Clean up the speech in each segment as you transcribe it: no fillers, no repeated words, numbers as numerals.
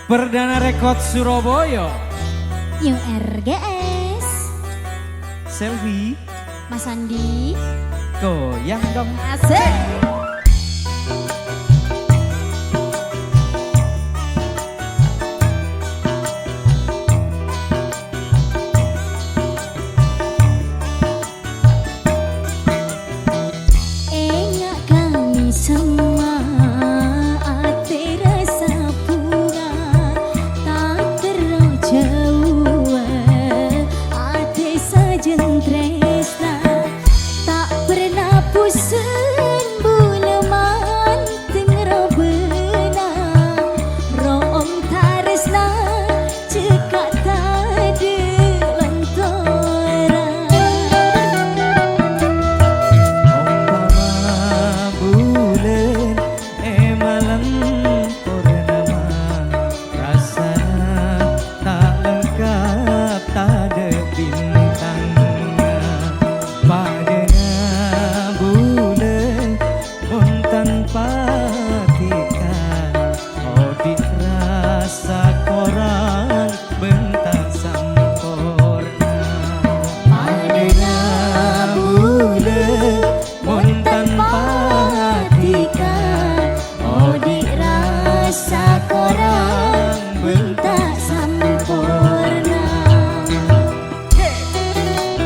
Perdana Rekod Surabaya. New RGS. Selfie. Mas Andi. Goyang dong. Asik.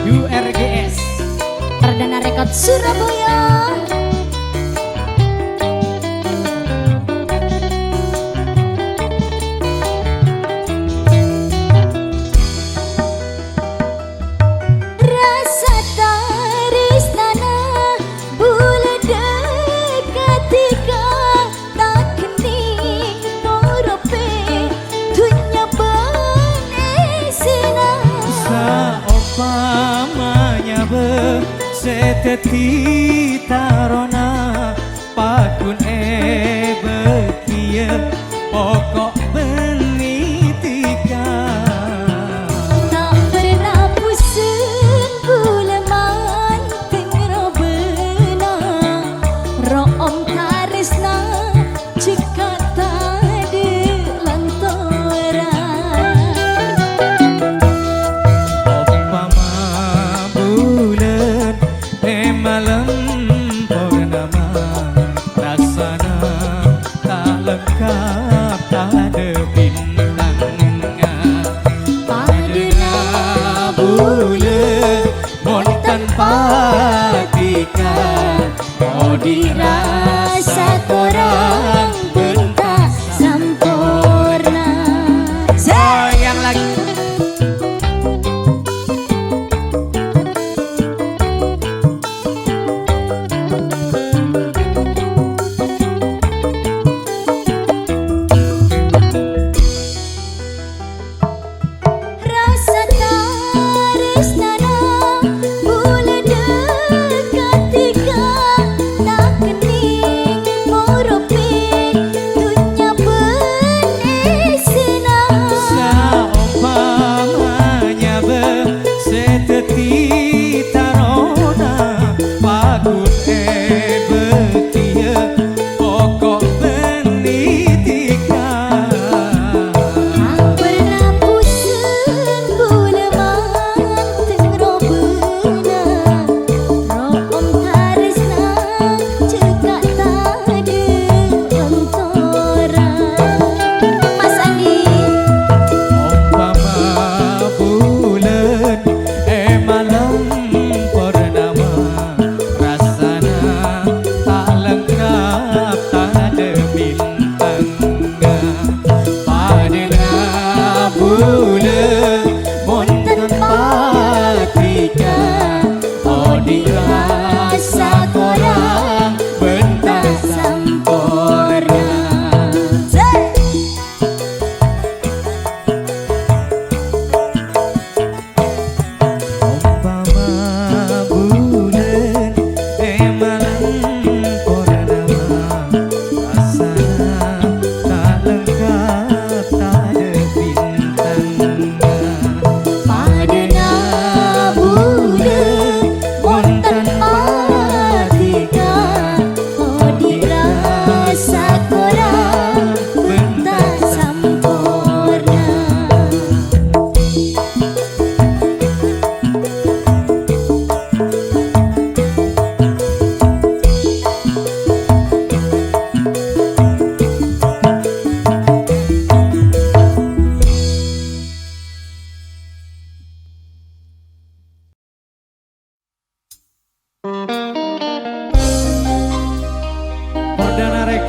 URGS Perdana Rekod Surabaya. Rasa taristana bula dekatika tak kening torope dunya benesina saopamanya seteti tarona pakun bekia pokok benitika tak pernah pusing bula manting robena room tarisna jika tadi lantora malam purnama rasana tak lengkap tak ada bintangnya padana bulan mon tanpa tika oh dirasa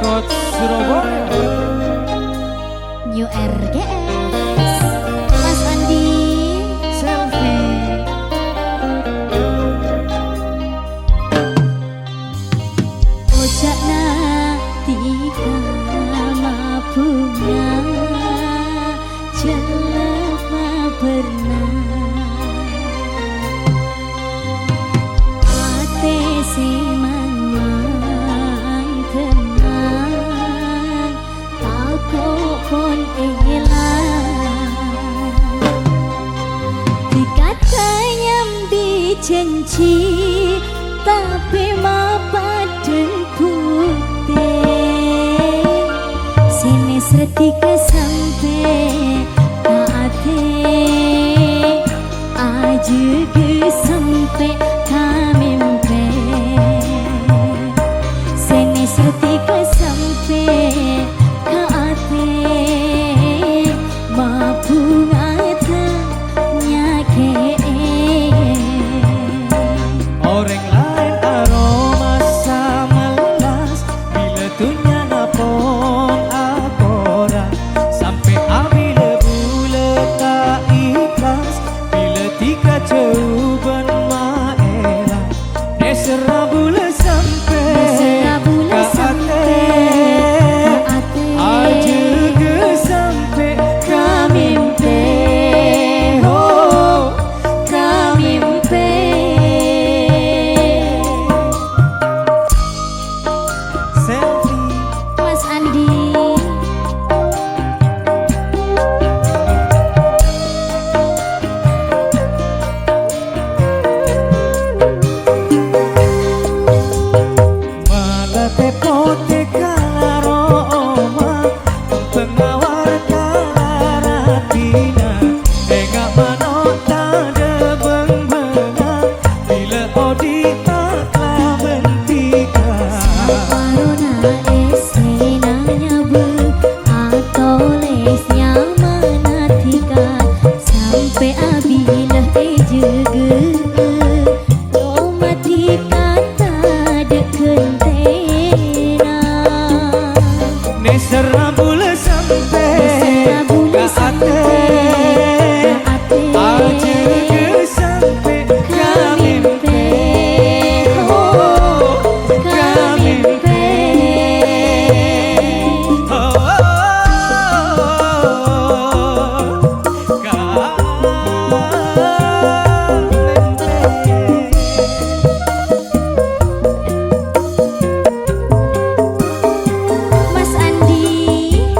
Record Surabaya. New RGS Mas Andi Selfie. Ojakna tiga mabunga jelema pernah ate semang tenang aku pun elang dikatanya dijanji tapi mapaden putih sini setika sampai ate aja ke sampai kamimpe sini setika sampai ate mabungata nyake Orang lain aroma samalas bila tunya napon akora sampai abila bula tak ikhlas bila tiga coban maela nesera bula sampai aja ke sampai kamimpe oh kamimpe. Selfie. Mas Andi Malah tepote kalaroma pengawar kalaratina enggak manota de beng-benga bila odita telah bentika Corona esenanya be atau lesnya manatika sampai abilah ejege lo mati kata dekentena nesera bula sampai ka ate aja ke sampai kamimpe oh kamimpe Mas Andi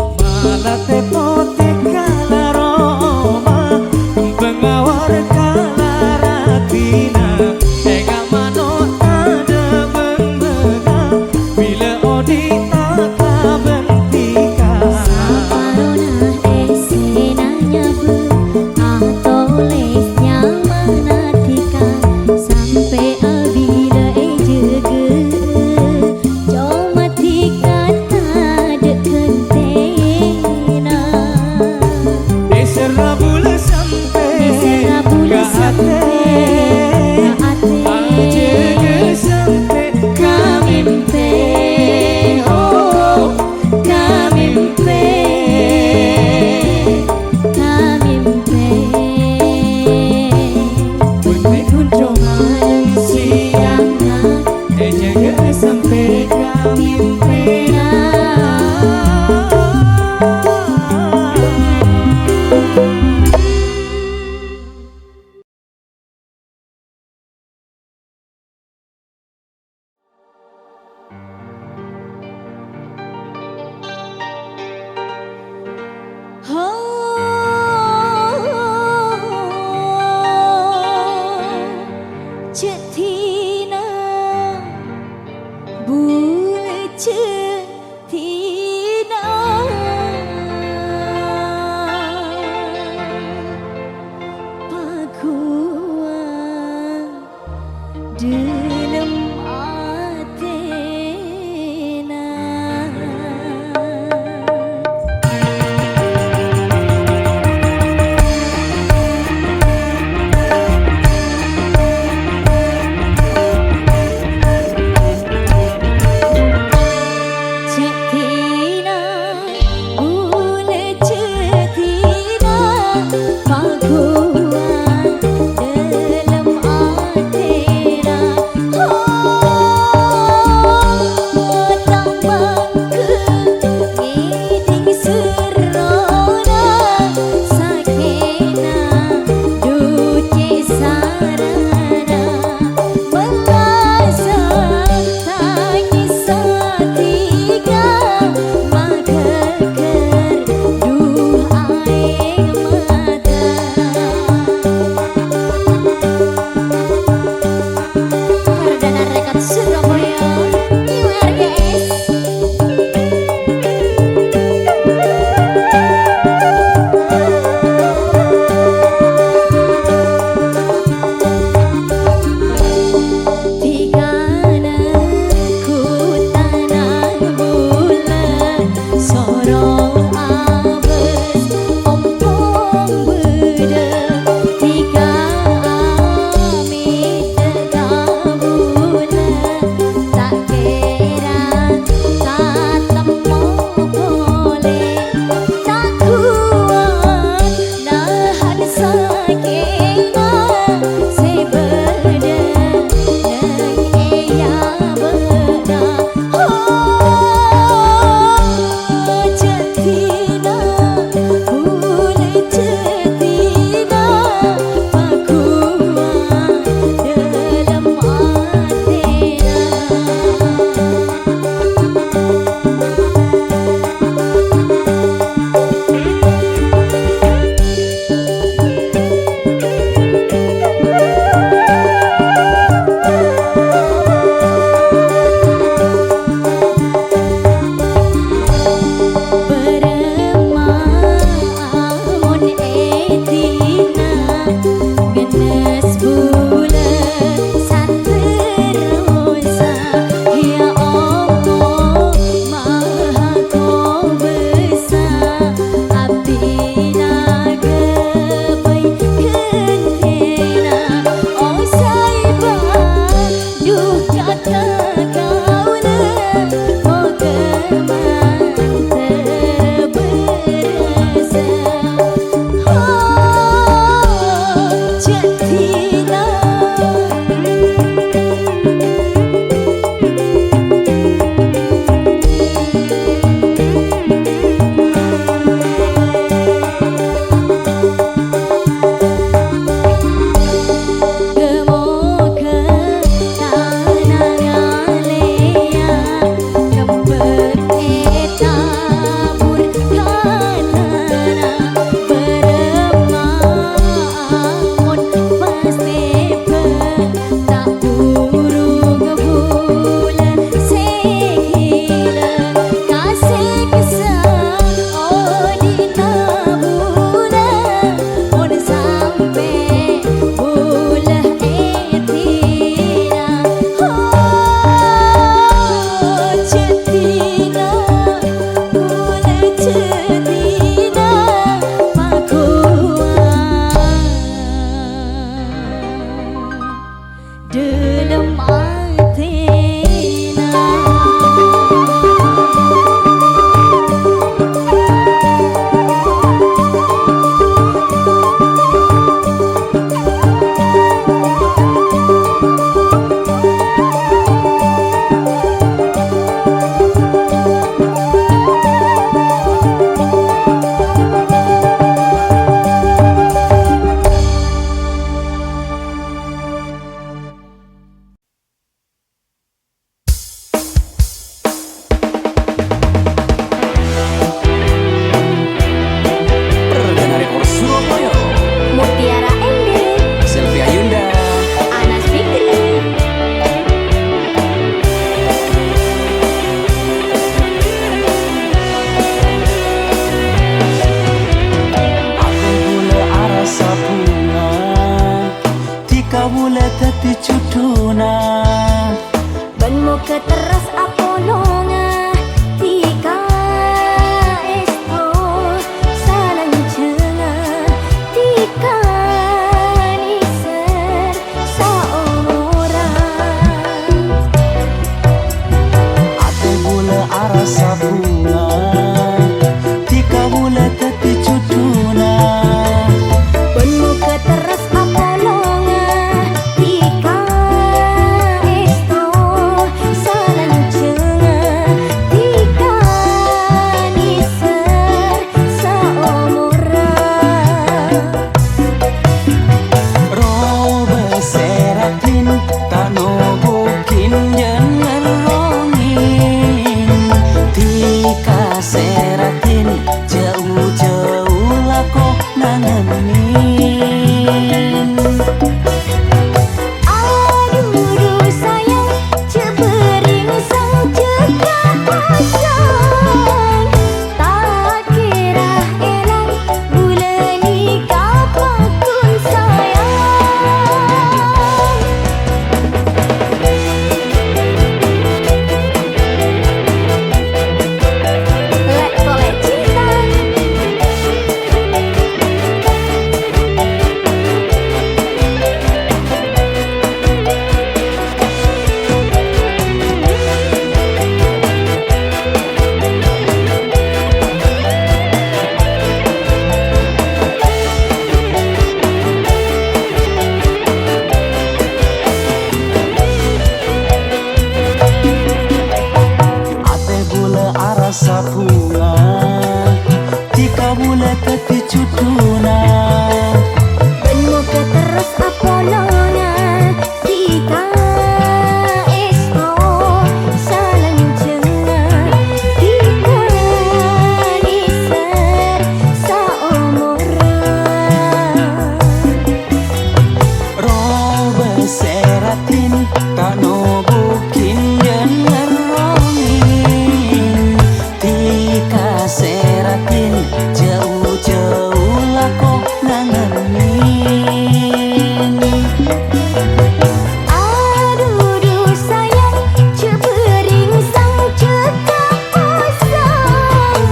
keti cuduna Ben mo keteras apolonga tika esto salang cenga tika niser saorang ate bula arasa bunga tika bula keti cuduna Ben mo keteras apolonga tika esto salang cenga tika niser saorang robe seratin tano bukin jangan rongin tika seratin jauh-jauh lako nangenin aduh sayang cebering sang cekak pasang tak kira elang bulan nikah pakun sayang Lek kolek cinta ate bula arasa bunga tika bula keti cuduna Ben mo keteras apolonga tika esto salang cenga tika niser saomorang robe seratin tano bukin jangan rongin tika seratin jauh-jauh lako nangenin aduh sayang cebering sang cekak pasang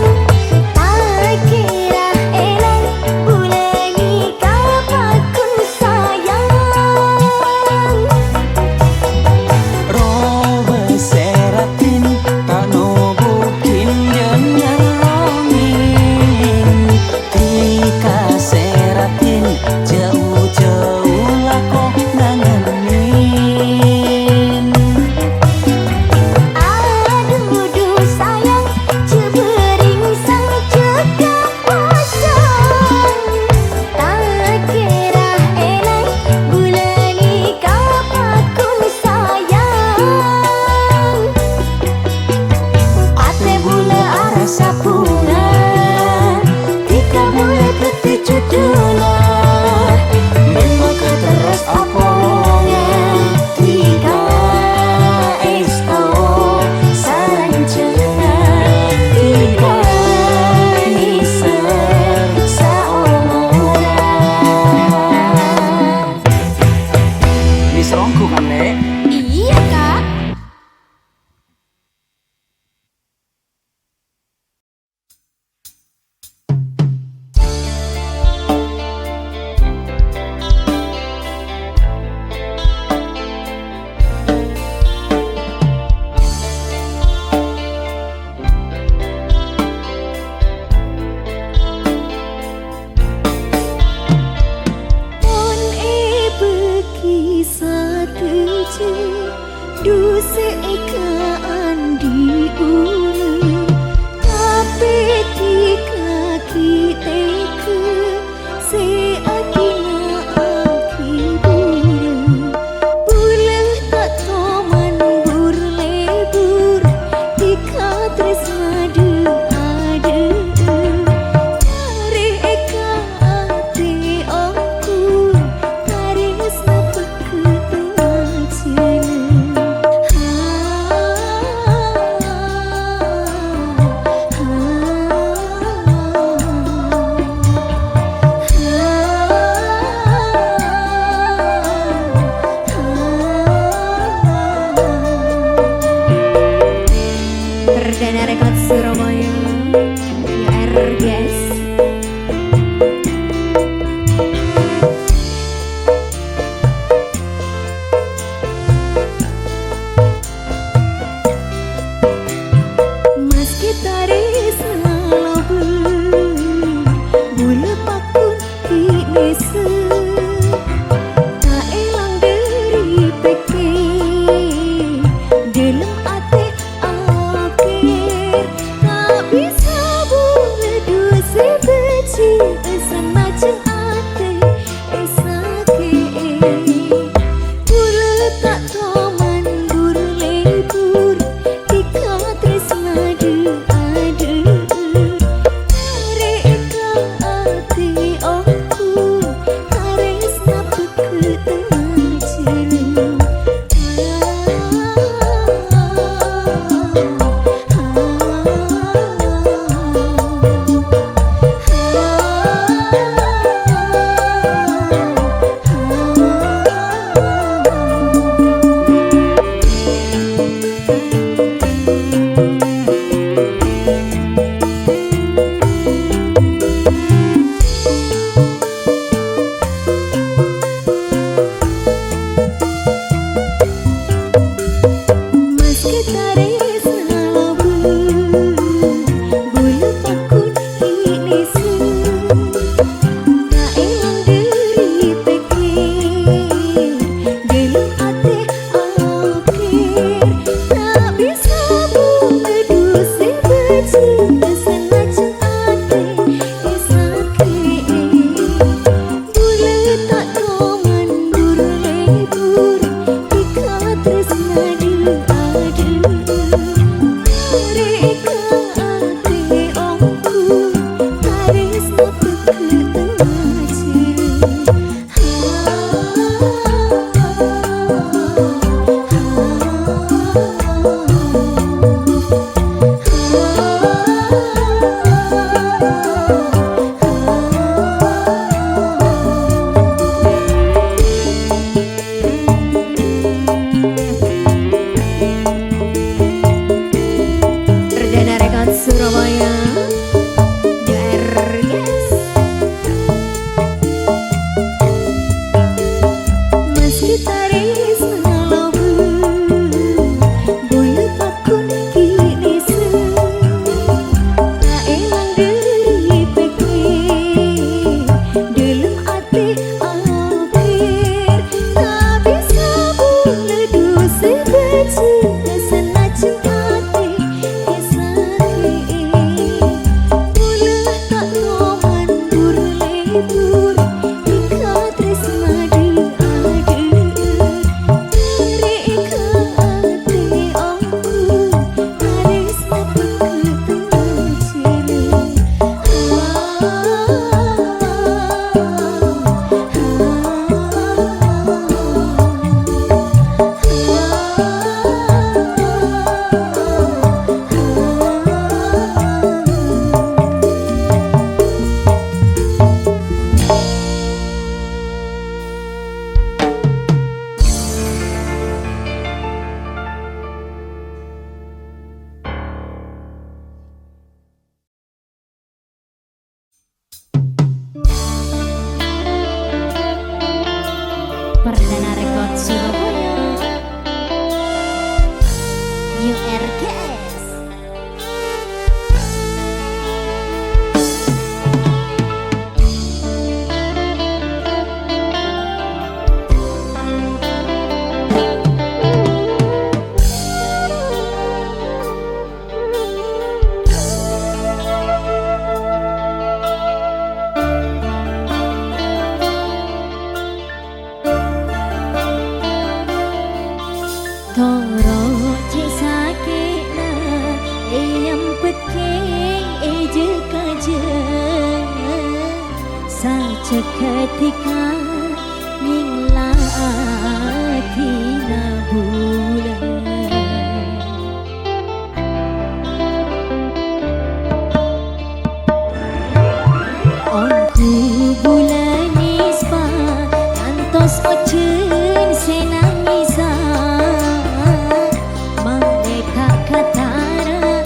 tak kira elang bulan nikah pakun sayang robe seratin tano bukin jangan rongin tika seratin jauh-jauh lako nangenin aduh sayang cebering sang cekak pasang tak kira elang bulan nikah pakun sayang ate bula arasa bunga tika bula keti cuduna memang keteras apolonga tika esto salang cenga tika niser saomorang diserongku kan nek iya kak Pon berkisah terje Duse ekaan di ulu Tapi di kaki teke Seakina aki buru Bulan tak toman burlebur Ika tresna adu Tarik eka ate aku Tarik snapa ke tengah cina Perdana Rekod Surabaya URGS. Mas gitaris ngalobu bulu pakun kinese tak elang dari peke dalam ate akhir tak bisa boleh dua sebeci semacam ate esake bulu tak toman buru lebur tika tresna adu mereka ate aku haris napuk tengah jeru. Mas gitaris ngalobu bulu pakun kinese tak elang dari pikir dalam ate akhir tak bisa boleh dua sebeci semacam ate esake bulu tak toman buru lebur tika tresna adu mereka ate aku haris napuk tengah Perdana Rekod Surabaya URGS. Mas gitaris ngalobu bulu pakun kinese tak elang dari pikir dalam ate akhir tak bisa boleh dua sebeci semacam ate esake bulu tak toman buru lebur tika tresna adu mereka ate aku haris napuk tengah Perdana Rekod Surabaya URGS. Toro cisake na eyam pekeng eje kaje saja ketika nilati na bulan onku bulan ispa kantos ocen senang isa Katara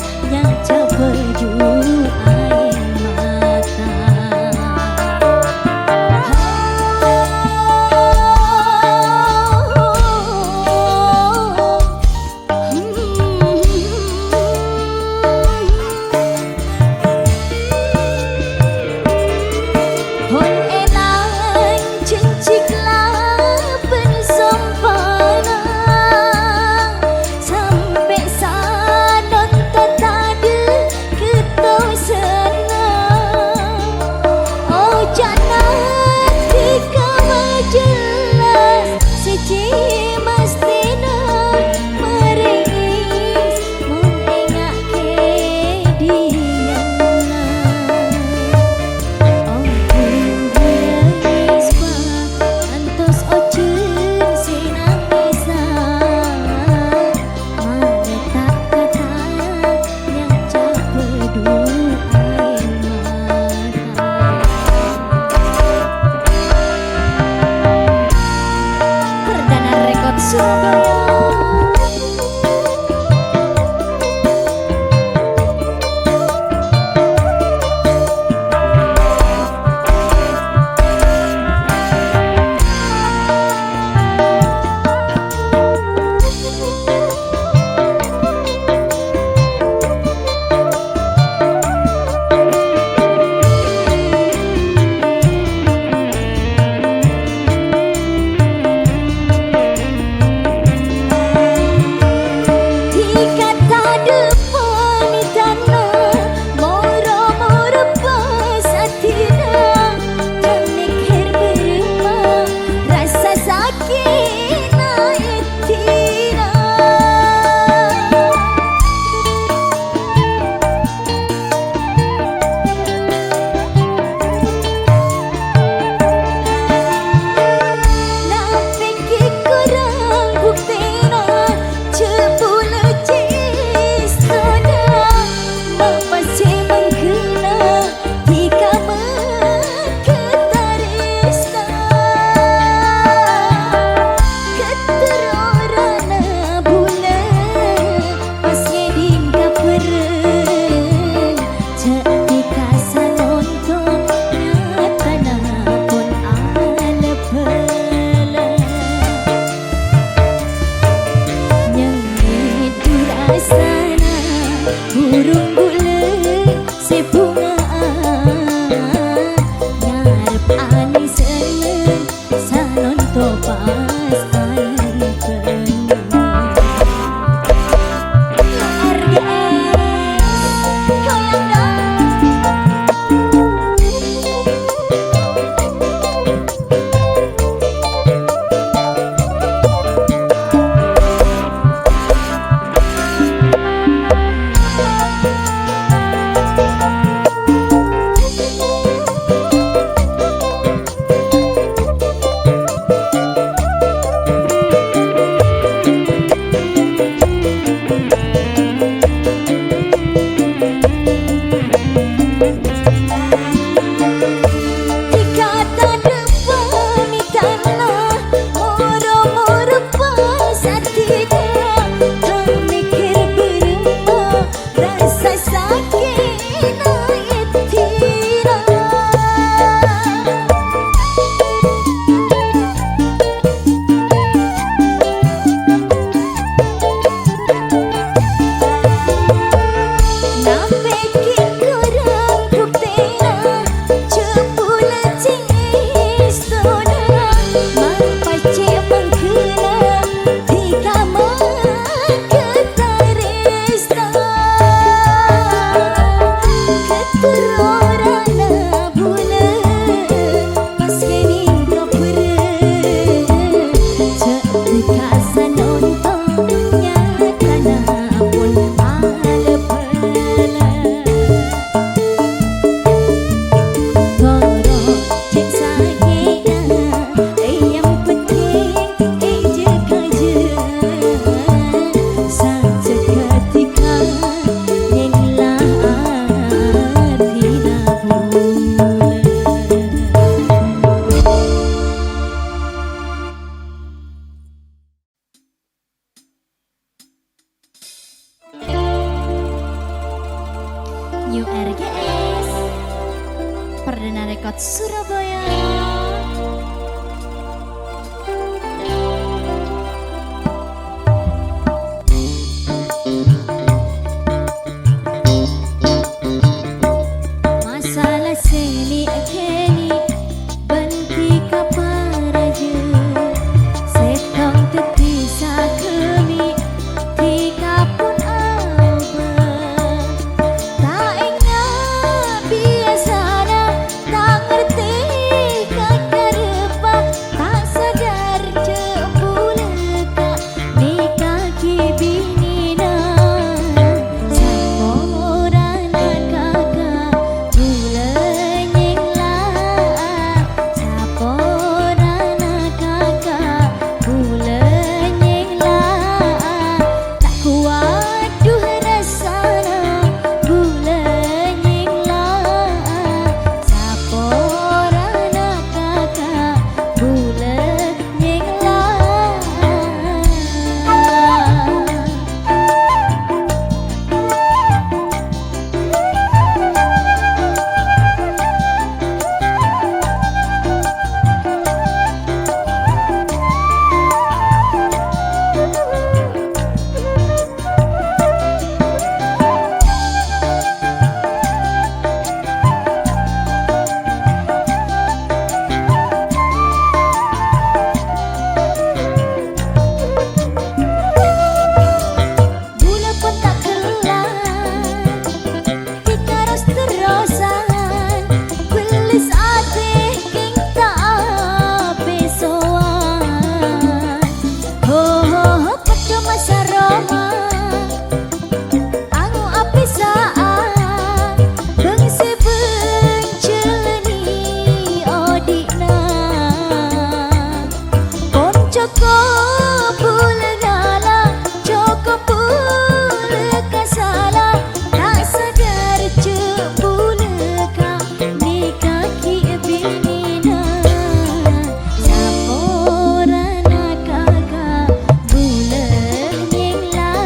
New RGS Perdana Rekod Surabaya. Masalah seni akeni benti kaparaja setong tetisa kemi tiga pun alba tak ingat biasana tak ngerti kata rupa tak sadar jebulaka nikah kibinina samorana kakak bulan lah saporana kakak bulan lah tak kuat duh rasana bulan lah saporana kakak bulan lah. Bula pun tak kelar kita terus-terusan kulis ati king tak besoan ho ho ho pada masa Roma angu api saat bangsi benceleni odikna pon cukup bulanala cukup bulan kasala tak sadar jebulaka nikah kibinina saporana kakak bulan lah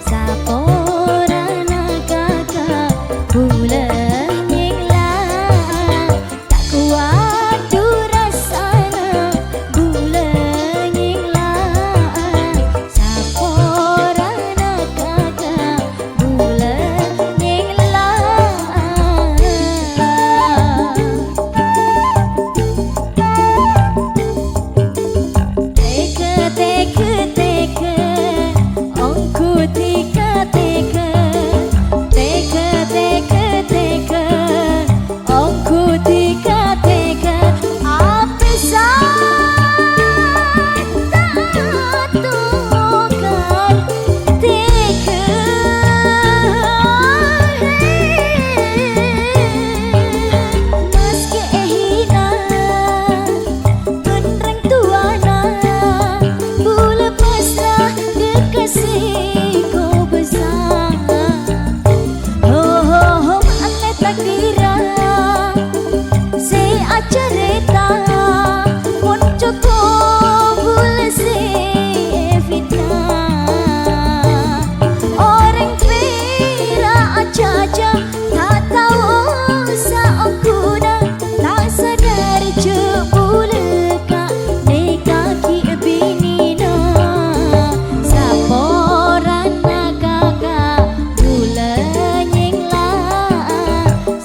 saporana kakak bulan lah tak kuat durasana bulan lah saporana kakak bulan lah. Teka ongku tika teka ongku tika teka api tak tukar teka meski hina Tenreng tuana bula pasrah dekasih kau besar ho ho ho maale takdira si acareta pun cukup bula si fitnah orang kira aja tak tahu saokuna tak sadar jebulaka nikah kibinina saporana kakak bulan lah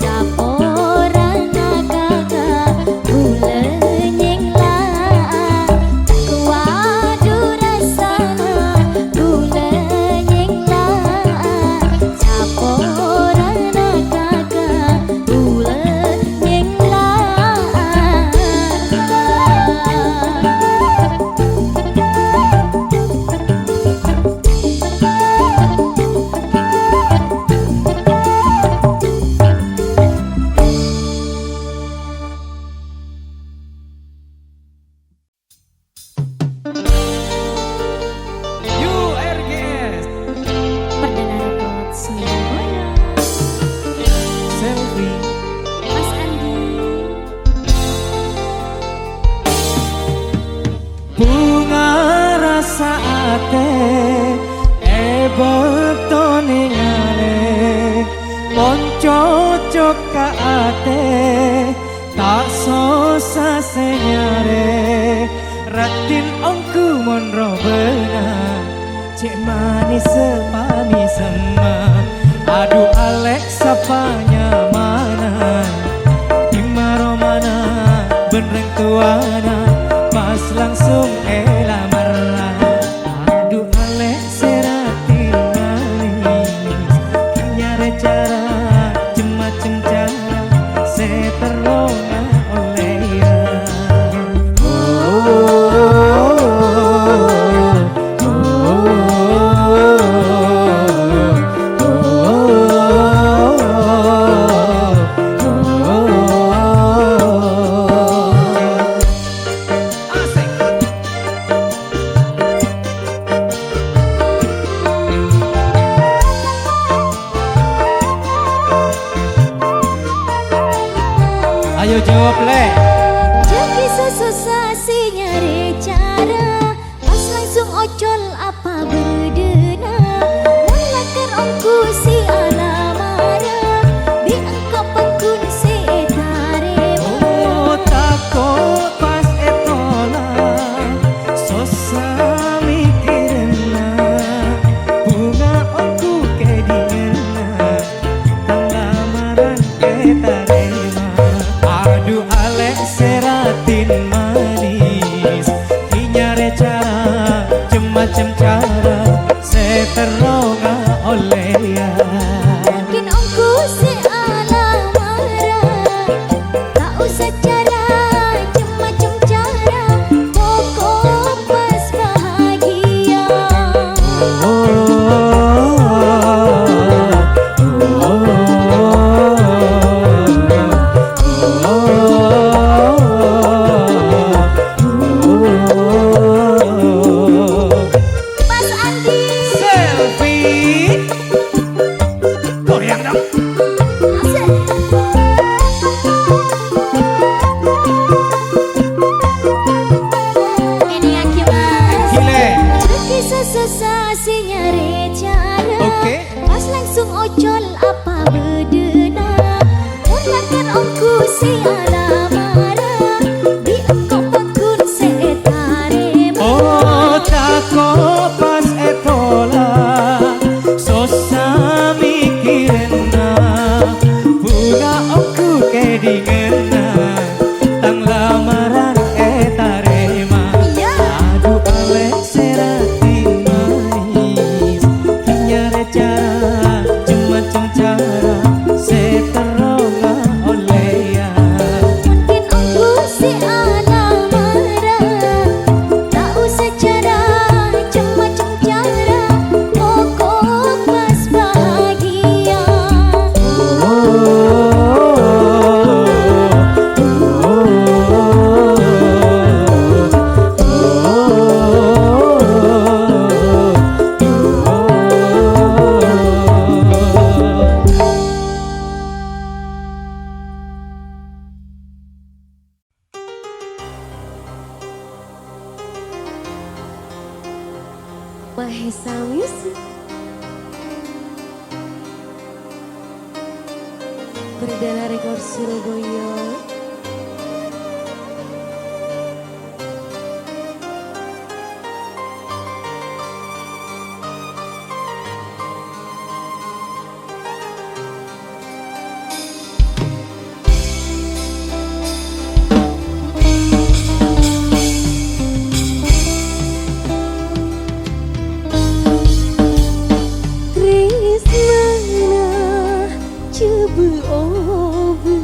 saporana kakak bulan lah tak kuat durasana bulan lah saporana cocok ka ate tak sosa senyare ratin ongku monro benar cek manis semanis sama aduh Alex sapanya mana dimaro mana benereng tuana pas langsung lamar aduh Alex seratin manis nyare cara macem cara seterona oleh ya ayo jawab le Jadi susah si nyari cara pas langsung ocol apa berdena mulakan ongku si alamara bi engkau pakun si tarema oh takut pas etola sosa mikirna bunga aku kedingenna lamaran ketarema aduh Alex seratin manis nyare cara macem cara seteronga oleh ya mungkin ongku si alamara tak usah cara macam cara pokok pas bahagia Mas Andi selfie goyang dong asik. Ini aki mas gile Kisah susah si nyari cara Oke. pas langsung ocol apa berdena mulakan ongku si alamara di engkau pakun si tarema oh takut pas etola sosa mikirna bunga aku kedingenna tang lamaran etarema Ya. aduh Alex seratin manis nyare cara macem cara seteronga oleh ya mungkin ongku si alamara tak usah cara macam cara pokok pas bahagia Mahesa Music Berdana Rekor Surabaya. Tresnana cebu obu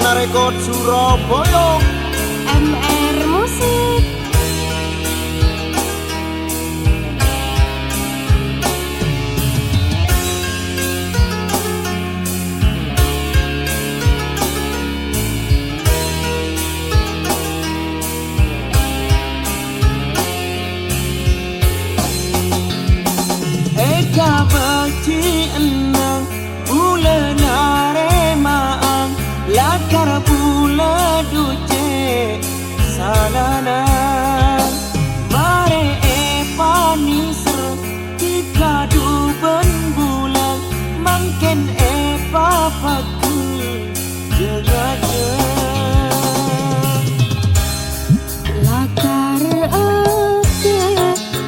Perdana Rekod Surabaya MR Musik. Eka beci enang bulan aremaang lakar bula duce salanan mare panisre tika duben bulan mangken papaku jegade Lakar ake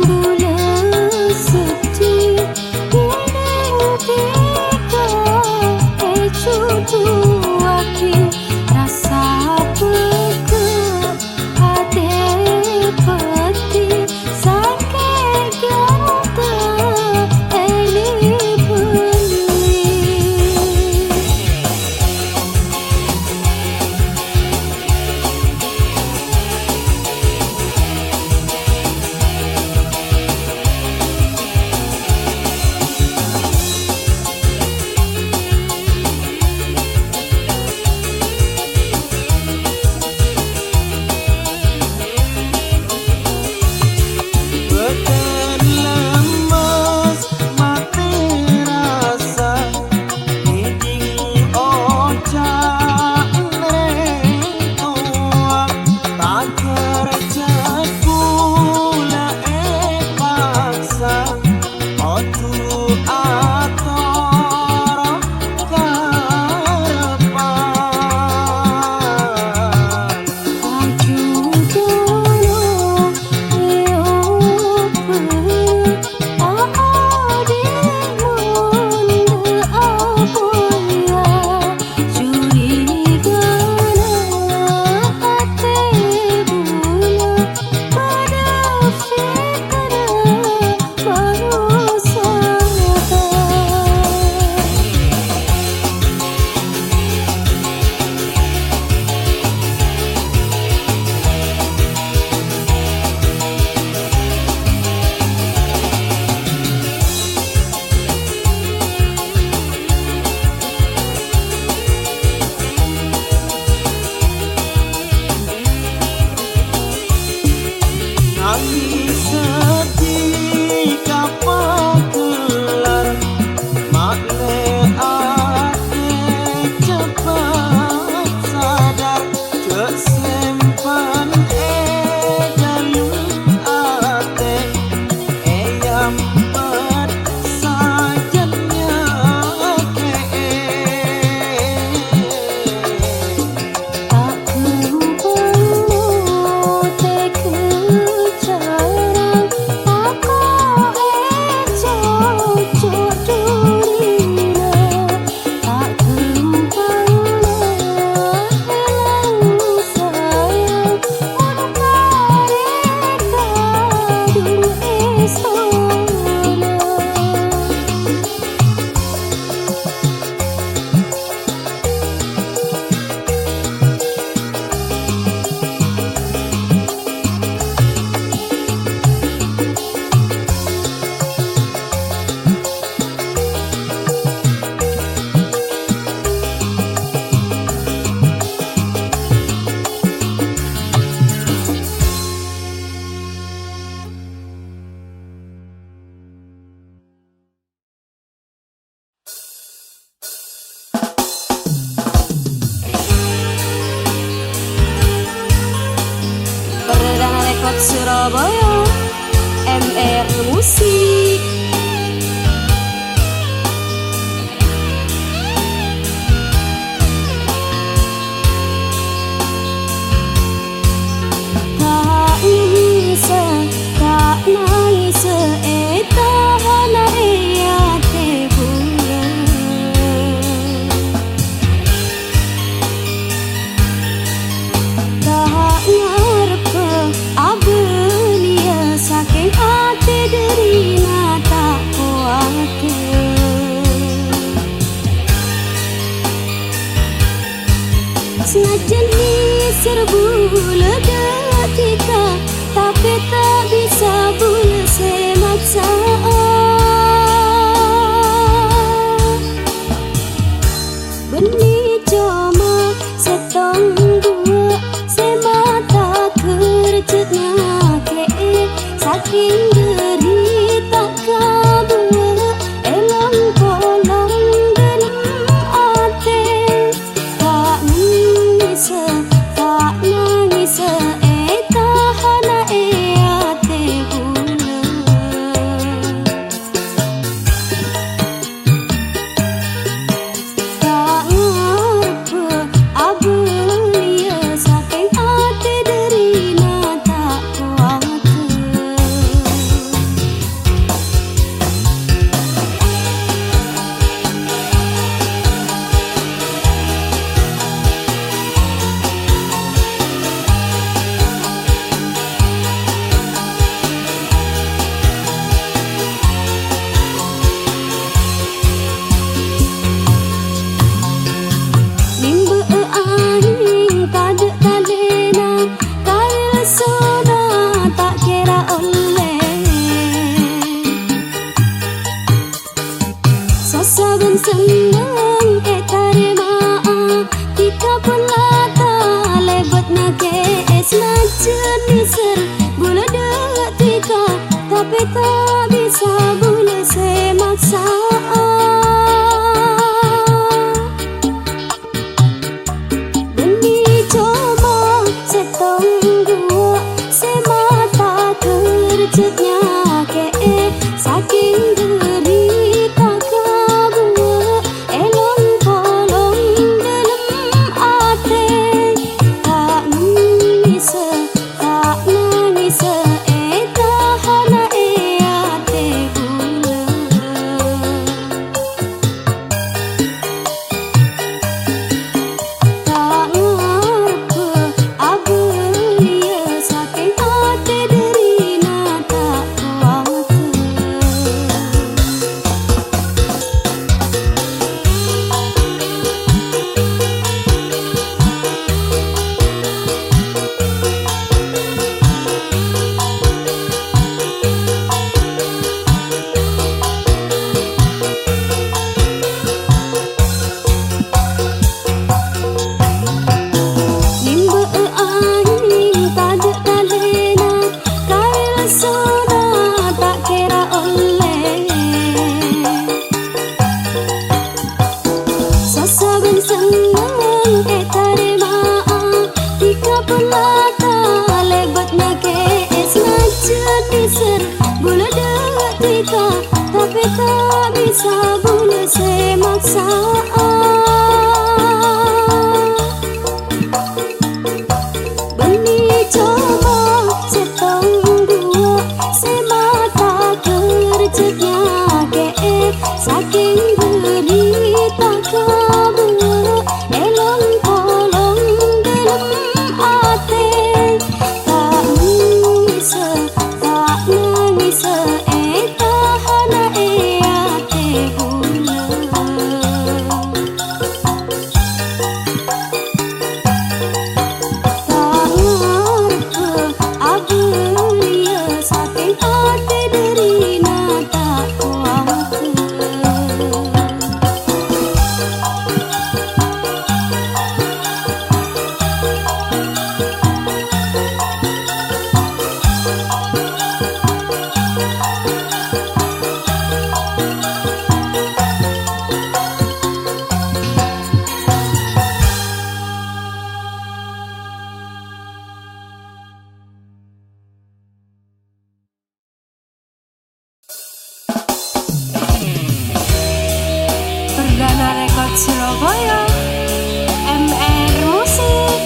bulan sedih Kuning tika cucu aki rasa peke hati peti sakit ganta ini beli. Surabaya MR Musik. Tak bisa, tak naisa eta hana eyate bulan. Tak ngarep abelia saking hati diri Senajan di serbu ledetika, tapi tak bisa bule semaksa. Benih coma setong dua, semata kerjanya ke saking derita kabua, elong kolong dalam ate. Tak nangis tahana ate bula. Tak ngarep abelia saking ate derina tak kuat. Nimba aing kada talena, karil soda tak kira oleh. Sasaban senang tarima, tika pelata lebat na kees na jenisar bula detika, tapi tak bisa bula semaksa. Benih coma setong dua, semata kerjanya ke saking derita kabua, elong kolong dalam ate. Tak nangis tahana ate bula. Tak ngarep abelia saking ate derina tak kuat. Nimba aing kada talena, karil soda tak kira oleh. Sasaban senang tarima, tika pelata lebat na kees na jenisar bula detika, tapi tak bisa bula semaksa. Benih coma setong dua, semata kerjanya ke saking derita kabua, elong kolong dalam ate. Tak nangis tahana ate bula. Tak ngarep abelia saking ate derina tak kuat. Perdana Rekod Surabaya, MR Musik.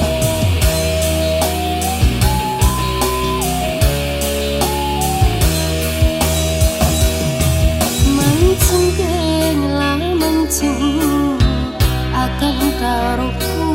Mancing kenyalah mancing akan taruhku